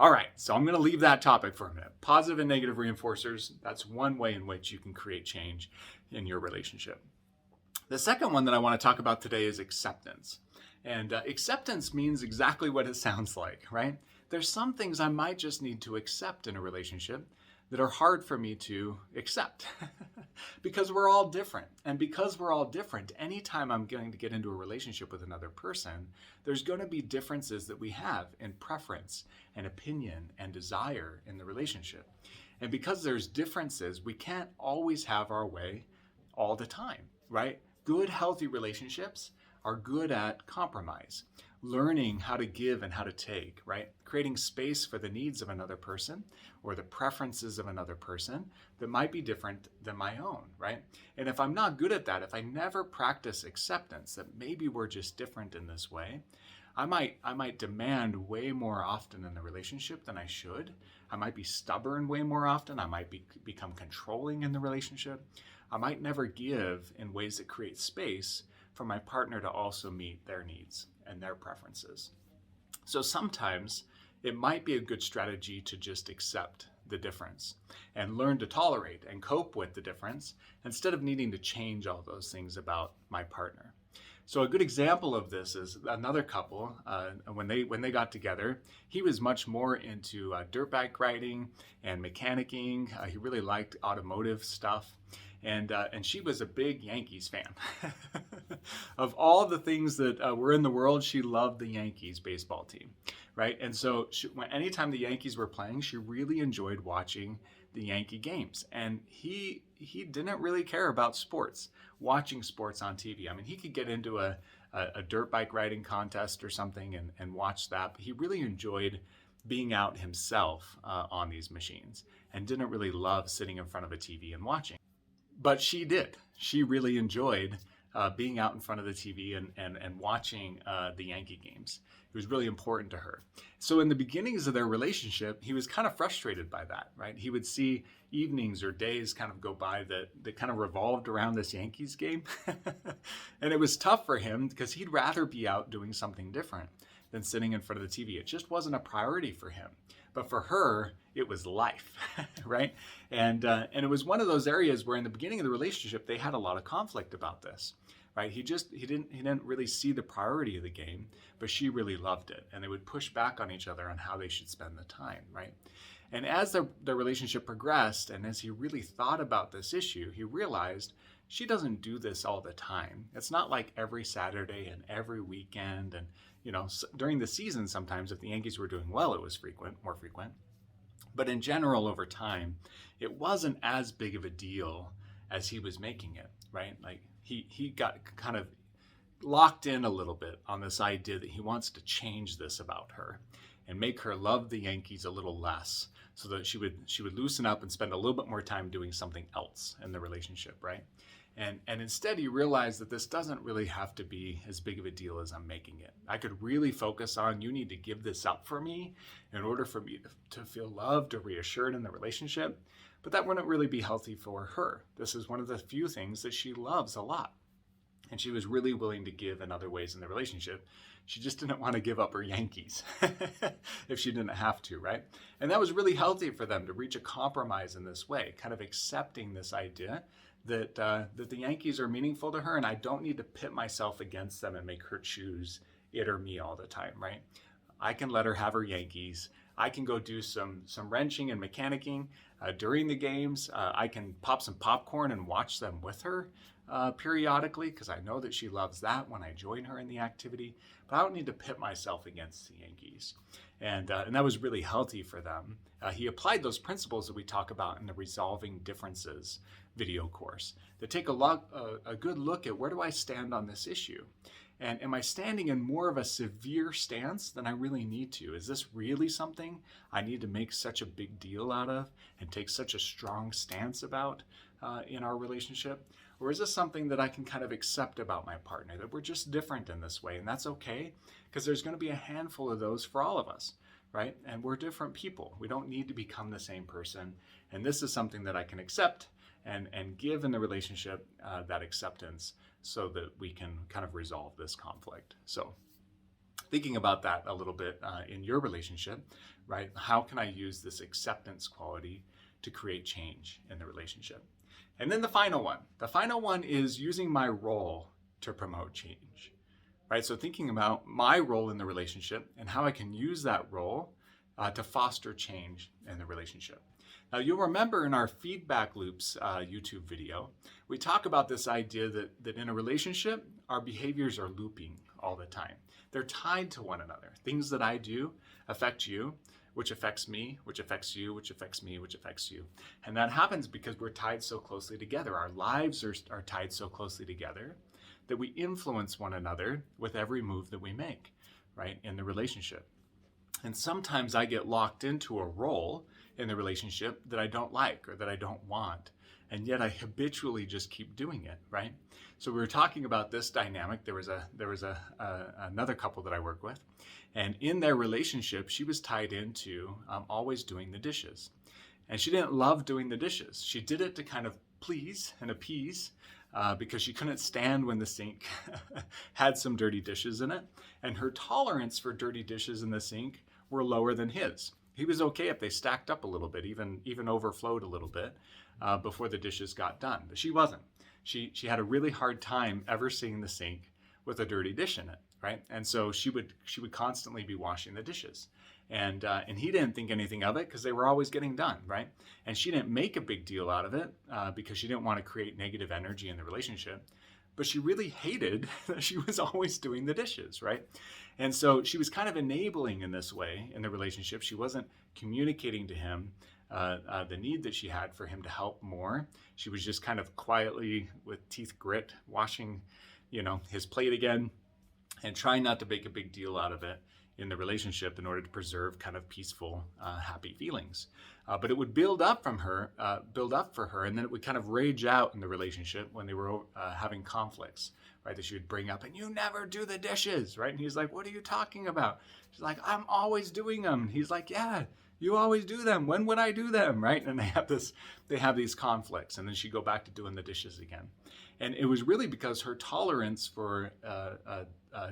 All right, so I'm going to leave that topic for a minute. Positive and negative reinforcers, that's one way in which you can create change in your relationship. The second one that I want to talk about today is acceptance. And acceptance means exactly what it sounds like, right? There's some things I might just need to accept in a relationship that are hard for me to accept because we're all different. And because we're all different, anytime I'm going to get into a relationship with another person, there's going to be differences that we have in preference and opinion and desire in the relationship. And because there's differences, we can't always have our way all the time, right? Good, healthy relationships are good at compromise, learning how to give and how to take, right? Creating space for the needs of another person or the preferences of another person that might be different than my own, right? And if I'm not good at that, if I never practice acceptance that maybe we're just different in this way, I might demand way more often in the relationship than I should. I might be stubborn way more often. I might become controlling in the relationship. I might never give in ways that create space for my partner to also meet their needs and their preferences. So sometimes it might be a good strategy to just accept the difference and learn to tolerate and cope with the difference instead of needing to change all those things about my partner. So a good example of this is another couple, when they got together, he was much more into dirt bike riding and mechanicking. He really liked automotive stuff. And she was a big Yankees fan. Of all the things that were in the world, she loved the Yankees baseball team, right? And so anytime the Yankees were playing, she really enjoyed watching the Yankee games. And he didn't really care about sports, watching sports on TV. I mean, he could get into a dirt bike riding contest or something and watch that. But he really enjoyed being out himself on these machines and didn't really love sitting in front of a TV and watching. But she did. She really enjoyed being out in front of the TV and watching the Yankee games. It was really important to her. So in the beginnings of their relationship, he was kind of frustrated by that, right? He would see evenings or days kind of go by that kind of revolved around this Yankees game. And it was tough for him because he'd rather be out doing something different than sitting in front of the TV. It just wasn't a priority for him. But for her, it was life, right? And it was one of those areas where in the beginning of the relationship, they had a lot of conflict about this, right? He didn't really see the priority of the game, but she really loved it. And they would push back on each other on how they should spend the time, right? And as their relationship progressed, and as he really thought about this issue, he realized she doesn't do this all the time. It's not like every Saturday and every weekend. And, during the season, sometimes if the Yankees were doing well, it was more frequent. But in general, over time, it wasn't as big of a deal as he was making it, right? Like he got kind of locked in a little bit on this idea that he wants to change this about her and make her love the Yankees a little less so that she would loosen up and spend a little bit more time doing something else in the relationship, right? And instead you realize that this doesn't really have to be as big of a deal as I'm making it. I could really focus on, you need to give this up for me in order for me to feel loved or reassured in the relationship. But that wouldn't really be healthy for her. This is one of the few things that she loves a lot. And she was really willing to give in other ways in the relationship. She just didn't want to give up her Yankees if she didn't have to, right? And that was really healthy for them to reach a compromise in this way, kind of accepting this idea that the Yankees are meaningful to her, and I don't need to pit myself against them and make her choose it or me all the time, right? I can let her have her Yankees. I can go do some wrenching and mechanicking during the games. I can pop some popcorn and watch them with her periodically because I know that she loves that when I join her in the activity. But I don't need to pit myself against the Yankees. And that was really healthy for them. He applied those principles that we talk about in the Resolving Differences video course that take a good look at where do I stand on this issue? And am I standing in more of a severe stance than I really need to? Is this really something I need to make such a big deal out of and take such a strong stance about in our relationship? Or is this something that I can kind of accept about my partner, that we're just different in this way? And that's okay, because there's going to be a handful of those for all of us, right? And we're different people. We don't need to become the same person. And this is something that I can accept and give in the relationship that acceptance so that we can kind of resolve this conflict. So thinking about that a little bit in your relationship, right? How can I use this acceptance quality to create change in the relationship? And then the final one is using my role to promote change, right? So thinking about my role in the relationship and how I can use that role to foster change in the relationship. Now, you'll remember in our feedback loops YouTube video, we talk about this idea that in a relationship, our behaviors are looping all the time. They're tied to one another. Things that I do affect you, which affects me, which affects you, which affects me, which affects you. And that happens because we're tied so closely together. Our lives are tied so closely together that we influence one another with every move that we make, right, in the relationship. And sometimes I get locked into a role in the relationship that I don't like or that I don't want. And yet I habitually just keep doing it, right? So we were talking about this dynamic. There was another couple that I work with. And in their relationship, she was tied into always doing the dishes. And she didn't love doing the dishes. She did it to kind of please and appease because she couldn't stand when the sink had some dirty dishes in it. And her tolerance for dirty dishes in the sink were lower than his. He was okay if they stacked up a little bit, even overflowed a little bit before the dishes got done. But she wasn't. She had a really hard time ever seeing the sink with a dirty dish in it, right? And so she would constantly be washing the dishes. And he didn't think anything of it because they were always getting done, right? And she didn't make a big deal out of it because she didn't want to create negative energy in the relationship. But she really hated that she was always doing the dishes, right? And so she was kind of enabling in this way in the relationship. She wasn't communicating to him the need that she had for him to help more. She was just kind of quietly, with teeth grit, washing, his plate again and trying not to make a big deal out of it in the relationship in order to preserve kind of peaceful, happy feelings. But it would build up for her, and then it would kind of rage out in the relationship when they were having conflicts, right? That she would bring up, and you never do the dishes, right? And he's like, what are you talking about? She's like, I'm always doing them. He's like, yeah, you always do them. When would I do them, right? And they have these conflicts, and then she'd go back to doing the dishes again. And it was really because her tolerance for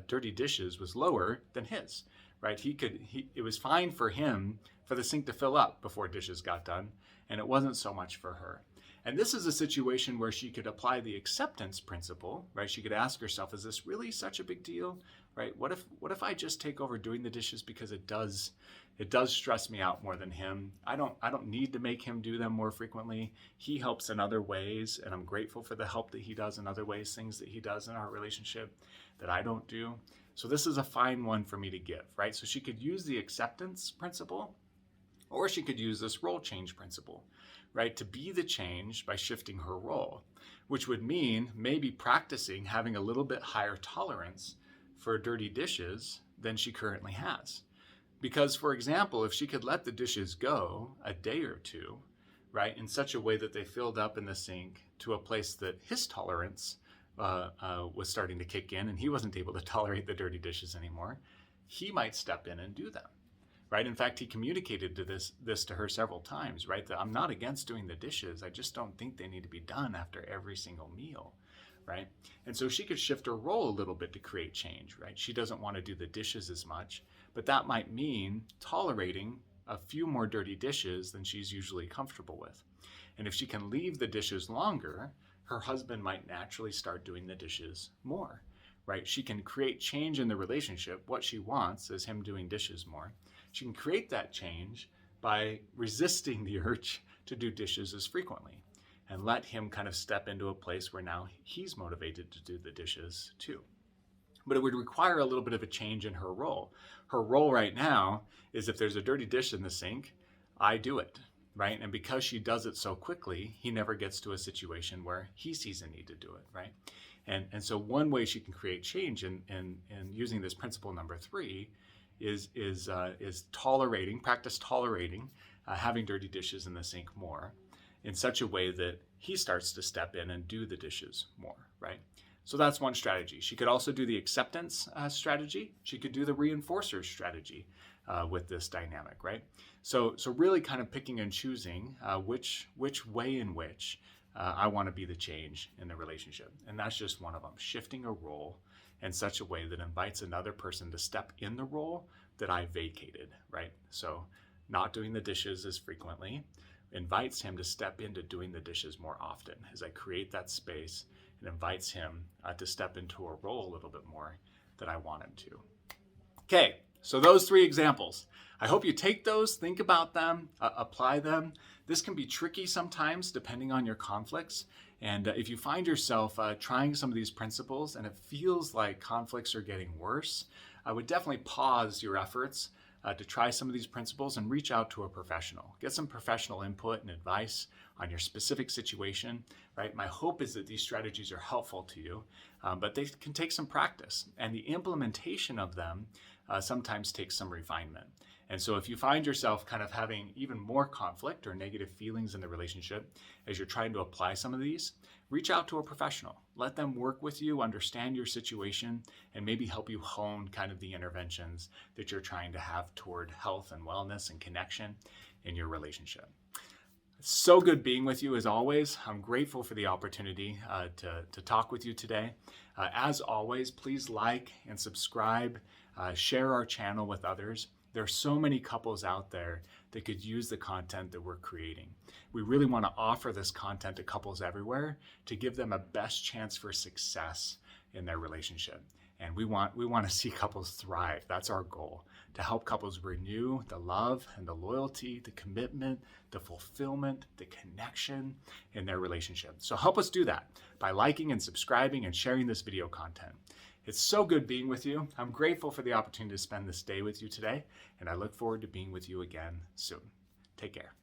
dirty dishes was lower than his, right? It was fine for him for the sink to fill up before dishes got done, and it wasn't so much for her. And this is a situation where she could apply the acceptance principle, right? She could ask herself, is this really such a big deal, right? What if I just take over doing the dishes because it does stress me out more than him? I don't need to make him do them more frequently. He helps in other ways, and I'm grateful for the help that he does in other ways, things that he does in our relationship that I don't do. So this is a fine one for me to give, right? So she could use the acceptance principle, or she could use this role change principle, right? To be the change by shifting her role, which would mean maybe practicing having a little bit higher tolerance for dirty dishes than she currently has. Because, for example, if she could let the dishes go a day or two, right, in such a way that they filled up in the sink to a place that his tolerance was starting to kick in and he wasn't able to tolerate the dirty dishes anymore, he might step in and do them, right? In fact, he communicated this to her several times, right, that I'm not against doing the dishes. I just don't think they need to be done after every single meal, right? And so she could shift her role a little bit to create change, right? She doesn't want to do the dishes as much, but that might mean tolerating a few more dirty dishes than she's usually comfortable with. And if she can leave the dishes longer, her husband might naturally start doing the dishes more, right? She can create change in the relationship. What she wants is him doing dishes more. She can create that change by resisting the urge to do dishes as frequently and let him kind of step into a place where now he's motivated to do the dishes too. But it would require a little bit of a change in her role. Her role right now is if there's a dirty dish in the sink, I do it, right? And because she does it so quickly, he never gets to a situation where he sees a need to do it, right? And so one way she can create change in using this principle number 3 is practice tolerating having dirty dishes in the sink more in such a way that he starts to step in and do the dishes more, right? So that's one strategy. She could also do the acceptance strategy. She could do the reinforcer strategy with this dynamic, right? So really kind of picking and choosing which way in which I want to be the change in the relationship. And that's just one of them, shifting a role in such a way that invites another person to step in the role that I vacated, right? So not doing the dishes as frequently invites him to step into doing the dishes more often as I create that space and invites him to step into a role a little bit more that I want him to. Okay, so those 3 examples. I hope you take those, think about them, apply them. This can be tricky sometimes depending on your conflicts. And if you find yourself trying some of these principles and it feels like conflicts are getting worse, I would definitely pause your efforts to try some of these principles and reach out to a professional. Get some professional input and advice on your specific situation, right? My hope is that these strategies are helpful to you, but they can take some practice, and the implementation of them sometimes takes some refinement. And so if you find yourself kind of having even more conflict or negative feelings in the relationship as you're trying to apply some of these, reach out to a professional. Let them work with you, understand your situation, and maybe help you hone kind of the interventions that you're trying to have toward health and wellness and connection in your relationship. It's so good being with you as always. I'm grateful for the opportunity to talk with you today. As always, please like and subscribe, share our channel with others. There are so many couples out there that could use the content that we're creating. We really want to offer this content to couples everywhere to give them a best chance for success in their relationship. And we want to see couples thrive. That's our goal, to help couples renew the love and the loyalty, the commitment, the fulfillment, the connection in their relationship. So help us do that by liking and subscribing and sharing this video content. It's so good being with you. I'm grateful for the opportunity to spend this day with you today, and I look forward to being with you again soon. Take care.